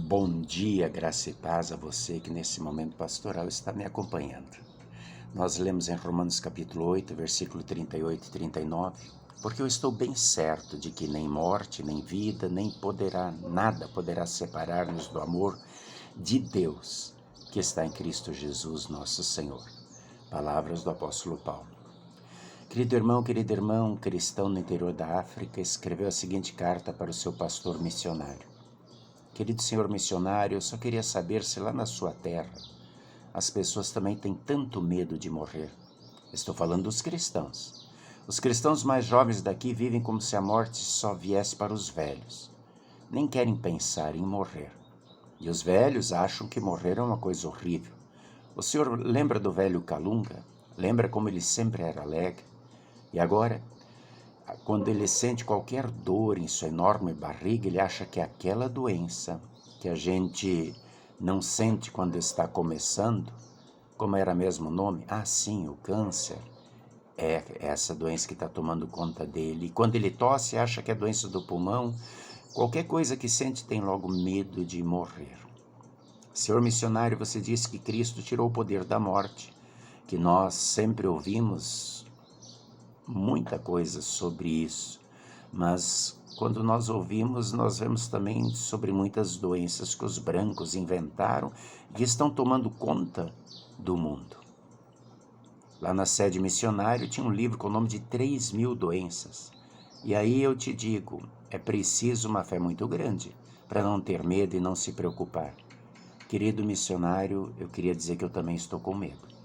Bom dia, graça e paz a você que nesse momento pastoral está me acompanhando. Nós lemos em Romanos capítulo 8, versículo 38 e 39, porque eu estou bem certo de que nem morte, nem vida, nada poderá separar-nos do amor de Deus que está em Cristo Jesus, nosso Senhor. Palavras do apóstolo Paulo. Querido irmão, cristão no interior da África, escreveu a seguinte carta para o seu pastor missionário. Querido senhor missionário, eu só queria saber se lá na sua terra as pessoas também têm tanto medo de morrer. Estou falando dos cristãos. Os cristãos mais jovens daqui vivem como se a morte só viesse para os velhos. Nem querem pensar em morrer. E os velhos acham que morrer é uma coisa horrível. O senhor lembra do velho Calunga? Lembra como ele sempre era alegre? E agora, quando ele sente qualquer dor em sua enorme barriga, ele acha que é aquela doença que a gente não sente quando está começando, como era mesmo o nome? Ah, sim, o câncer. É essa doença que está tomando conta dele. E quando ele tosse, acha que é doença do pulmão. Qualquer coisa que sente tem logo medo de morrer. Senhor missionário, você disse que Cristo tirou o poder da morte, que nós sempre ouvimos muita coisa sobre isso, mas quando nós ouvimos, nós vemos também sobre muitas doenças que os brancos inventaram e que estão tomando conta do mundo. Lá na sede missionária tinha um livro com o nome de 3.000 doenças. E aí eu te digo, é preciso uma fé muito grande para não ter medo e não se preocupar. Querido missionário, eu queria dizer que eu também estou com medo.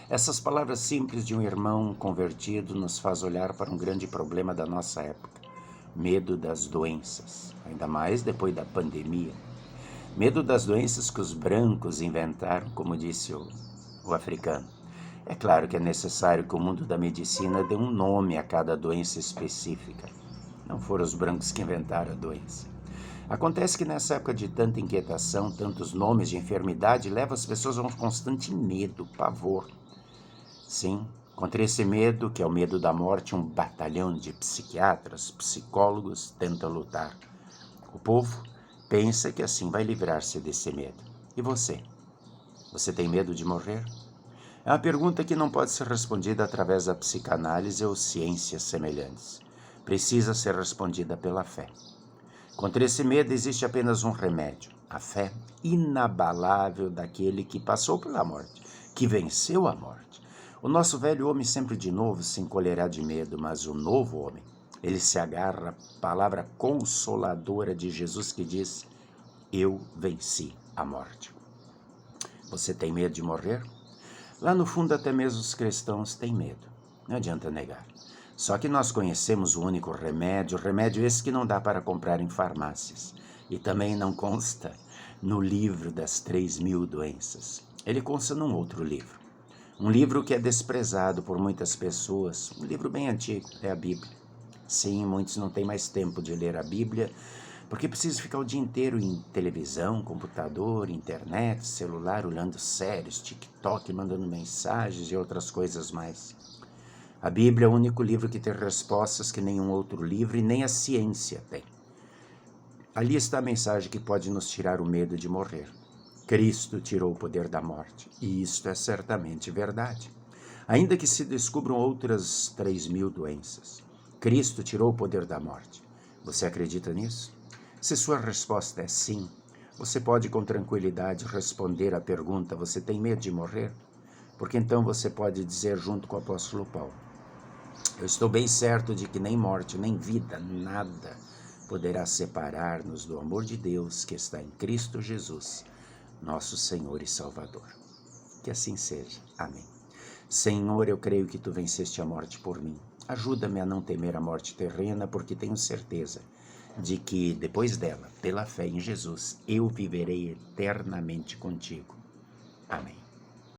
Essas palavras simples de um irmão convertido nos faz olhar para um grande problema da nossa época. Medo das doenças, ainda mais depois da pandemia. Medo das doenças que os brancos inventaram, como disse o africano. É claro que é necessário que o mundo da medicina dê um nome a cada doença específica. Não foram os brancos que inventaram a doença. Acontece que nessa época de tanta inquietação, tantos nomes de enfermidade, leva as pessoas a um constante medo, pavor. Sim, contra esse medo, que é o medo da morte, um batalhão de psiquiatras, psicólogos tenta lutar. O povo pensa que assim vai livrar-se desse medo. E você? Você tem medo de morrer? É uma pergunta que não pode ser respondida através da psicanálise ou ciências semelhantes. Precisa ser respondida pela fé. Contra esse medo existe apenas um remédio, a fé inabalável daquele que passou pela morte, que venceu a morte. O nosso velho homem sempre de novo se encolherá de medo, mas o novo homem, ele se agarra à palavra consoladora de Jesus que diz, eu venci a morte. Você tem medo de morrer? Lá no fundo até mesmo os cristãos têm medo, não adianta negar. Só que nós conhecemos o único remédio esse que não dá para comprar em farmácias. E também não consta no livro das 3.000 doenças. Ele consta num outro livro. Um livro que é desprezado por muitas pessoas, um livro bem antigo, é a Bíblia. Sim, muitos não têm mais tempo de ler a Bíblia, porque precisam ficar o dia inteiro em televisão, computador, internet, celular, olhando séries, TikTok, mandando mensagens e outras coisas mais. A Bíblia é o único livro que tem respostas que nenhum outro livro e nem a ciência tem. Ali está a mensagem que pode nos tirar o medo de morrer. Cristo tirou o poder da morte, e isto é certamente verdade. Ainda que se descubram outras 3.000 doenças, Cristo tirou o poder da morte. Você acredita nisso? Se sua resposta é sim, você pode com tranquilidade responder à pergunta, você tem medo de morrer? Porque então você pode dizer junto com o apóstolo Paulo, eu estou bem certo de que nem morte, nem vida, nada poderá separar-nos do amor de Deus que está em Cristo Jesus, nosso Senhor e Salvador. Que assim seja. Amém. Senhor, eu creio que Tu venceste a morte por mim. Ajuda-me a não temer a morte terrena, porque tenho certeza de que, depois dela, pela fé em Jesus, eu viverei eternamente contigo. Amém.